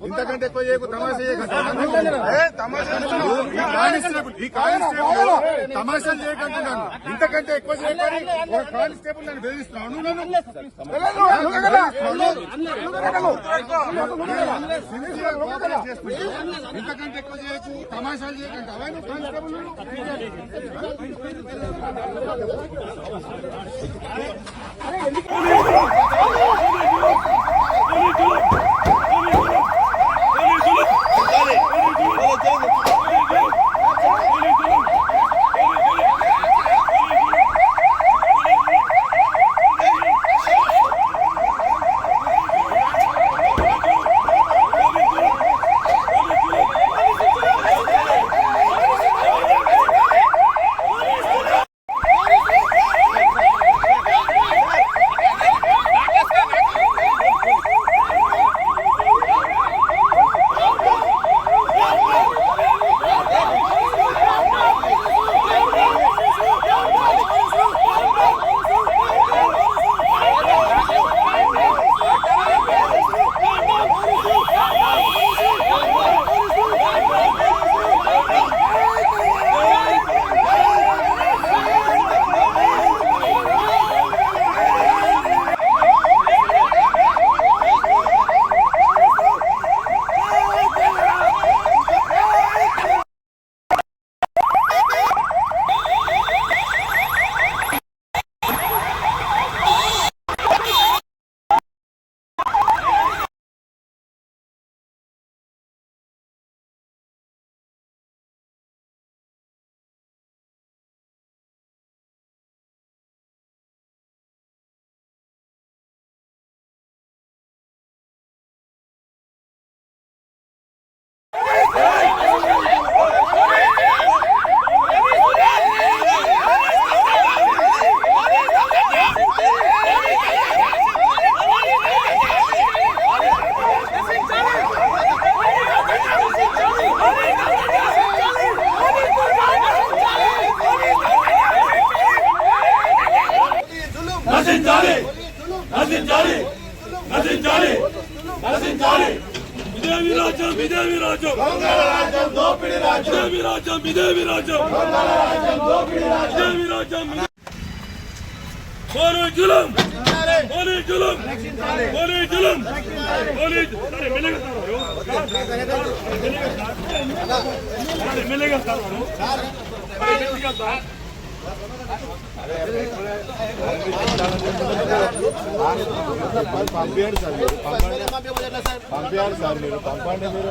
ఇంతకంటే ఎక్కువ చేయకు, తమాషాలు చేయకంటున్నాను. ఇంతకంటే ఎక్కువ చేయకని ఒక కానిస్టేబుల్ నన్ను బెదిరిస్తున్నాను. ఇంతకంటే ఎక్కువ చేయకు, తమాషాలు చేయకండి. అవన్నీ కానిస్టేబుల్ పంపించారు సార్, మీరు పంపండి. మీరు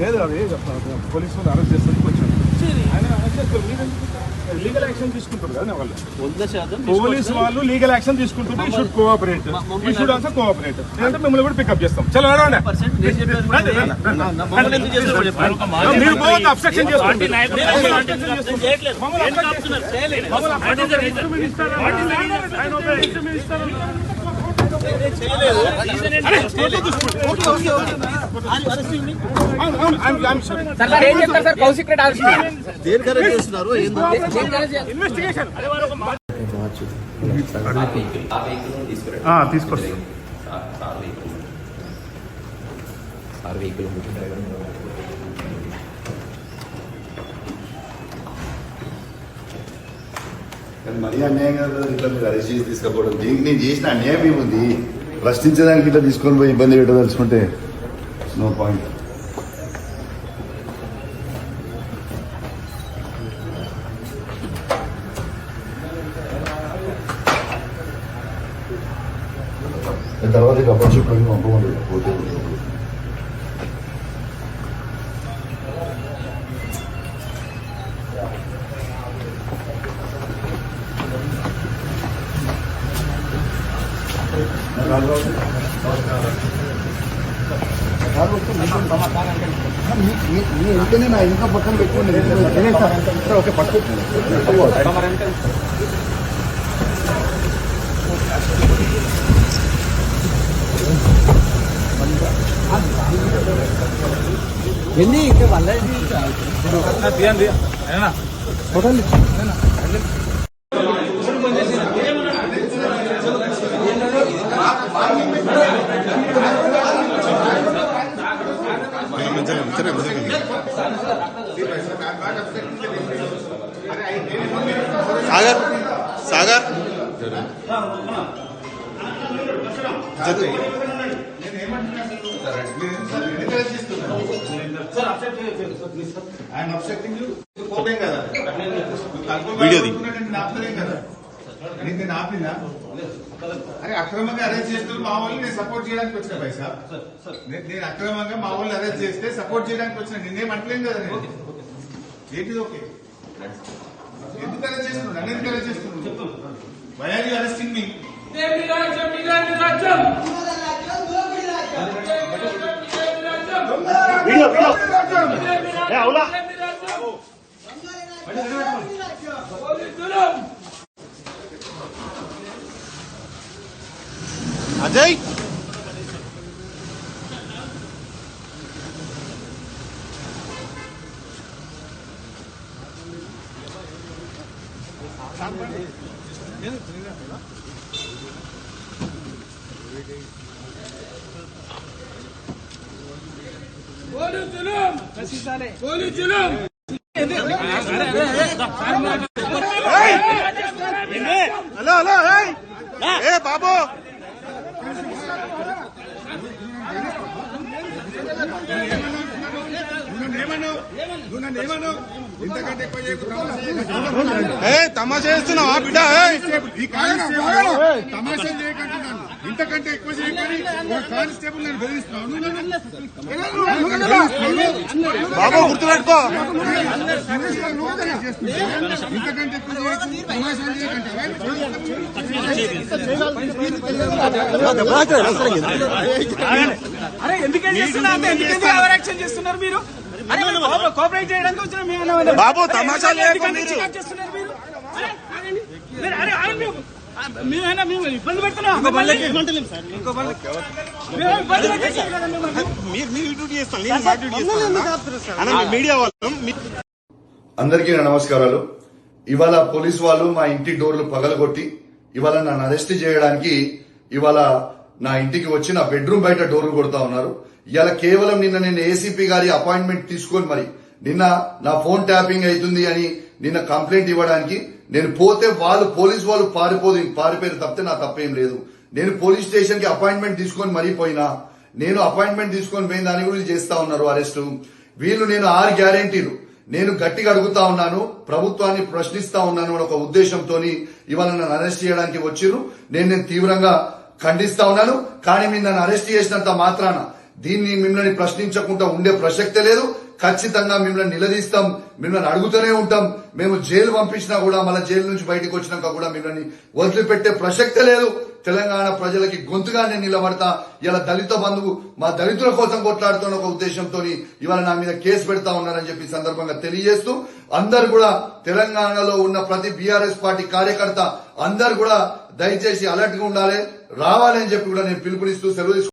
లేదు, అది పోలీసులు అరెస్ట్ చేస్తుంది. కొంచెం ఆయన అరెస్ట్ చేస్తారు. లీగల్ యాక్షన్ యాక్షన్ తీసుకుంటారు కదా వాళ్ళు. 100% పోలీస్ వాళ్ళు లీగల్ యాక్షన్ తీసుకుంటుంటే ఈ షుడ్ కోఆపరేట్, ఈ షుడ్ ఆల్సో కోఆపరేట్. లేదంటే మిమ్మల్ని కూడా పికప్ చేస్తాం. చలో నడవండి. మీరు పోవద్దు, అబ్స్ట్రక్షన్ చేసుకోండి. తీసుకొస్తాం. మరీ అన్యాయం కదా ఇట్లా మీరు అరెస్ట్ చేసి తీసుకపోవడం. దీనికి నేను చేసిన అన్యాయం ఏముంది? ప్రశ్నించడానికి ఇట్లా తీసుకొని పోయి ఇబ్బంది పెట్టదలుచుకుంటే నో పాయింట్. తర్వాత కప్పర్ షూట్ పంపమండి పోతే మీ ఇంటనే నా ఇంకా పక్కన పెట్టుకోండి. ఓకే పట్టు ఎన్ని ఇంకా వల్ల సాగర్ సాగర్ వీడియోది నేను ఆపినా? అరే అక్రమంగా అరెస్ట్ చేస్తూ మా వాళ్ళు నేను సపోర్ట్ చేయడానికి వచ్చిన పైసా. నేను అక్రమంగా మా వాళ్ళు అరెస్ట్ చేస్తే సపోర్ట్ చేయడానికి వచ్చిన, నిన్నేం అంటలేను కదా. నేను ఏంటిది ఓకే? ఎందుకు అరెస్ట్ చేస్తున్నాడు? నన్ను ఎందుకు అరెస్ట్ చేస్తున్నాడు? Why are you arresting me? Ajay hello hello ఏ బాబు ఇంతకంటే ఎక్కువ తమాషా చేస్తున్నావా బిడ్డ? తమాషా చేయకంటున్నాను. ఇంతకంటే ఎక్కువ చేయకని ఒక కానిస్టేబుల్ నేను బెదిరిస్తున్నాను. బాబు గుర్తుపెట్టుకో. ఇంతకంటే ఎక్కువ చేయకండి. తమాషా చేయకండి. అరే ఎందుకంటే చేస్తున్నారు మీరు? కోఆపరేట్ చేయడానికి వచ్చిన బాబు తమాషా చేస్తున్నారు మీరు. మేమైనా మేము ఇబ్బంది పెడుతున్నాం. మీడియా వాళ్ళు. అందరికీ నా నమస్కారాలు. ఇవాళ పోలీసు వాళ్ళు మా ఇంటి డోర్లు పగలగొట్టి ఇవాళ నన్ను అరెస్ట్ చేయడానికి ఇవాళ నా ఇంటికి వచ్చి నా బెడ్రూమ్ బయట డోర్లు కొడతా ఉన్నారు. ఇవాళ కేవలం నిన్న నేను ఏసీపీ గారి అపాయింట్మెంట్ తీసుకొని మరి నిన్న నా ఫోన్ ట్యాపింగ్ అవుతుంది అని నిన్న కంప్లైంట్ ఇవ్వడానికి నేను పోతే వాళ్ళు పోలీసు వాళ్ళు పారిపోయారు తప్పితే నా తప్పేం లేదు. నేను పోలీస్ స్టేషన్ కి అపాయింట్మెంట్ తీసుకొని మరీ పోయినా. నేను అపాయింట్మెంట్ తీసుకొని పోయిన దాని గురించి చేస్తా ఉన్నారు అరెస్టు. వీళ్ళు నేను 6 గ్యారెంటీలు నేను గట్టిగా అడుగుతా ఉన్నాను, ప్రభుత్వాన్ని ప్రశ్నిస్తా ఉన్నాను అని ఒక ఉద్దేశంతో ఇవాళ నన్ను అరెస్ట్ చేయడానికి వచ్చిర్రు. నేను తీవ్రంగా ఖండిస్తా ఉన్నాను. కానీ మీరు నన్ను అరెస్ట్ చేసినంత మాత్రాన దీన్ని మిమ్మల్ని ప్రశ్నించకుండా ఉండే ప్రసక్తే లేదు. ఖచ్చితంగా మిమ్మల్ని నిలదీస్తాం, మిమ్మల్ని అడుగుతూనే ఉంటాం. మేము జైలు పంపించినా కూడా మళ్ళీ జైలు నుంచి బయటకు వచ్చినాక కూడా మిమ్మల్ని వదిలిపెట్టే ప్రసక్తే లేదు. తెలంగాణ ప్రజలకి గొంతుగా నేను నిలబడతా. ఇలా దళిత బంధువు మా దళితుల కోసం కొట్లాడుతున్న ఒక ఉద్దేశంతో ఇవాళ నా మీద కేసు పెడతా ఉన్నారని చెప్పి సందర్భంగా తెలియజేస్తూ, అందరు కూడా తెలంగాణలో ఉన్న ప్రతి బీఆర్ఎస్ పార్టీ కార్యకర్త అందరు కూడా దయచేసి అలర్ట్ గా ఉండాలి, రావాలి అని చెప్పి కూడా నేను పిలుపునిస్తూ సెలవు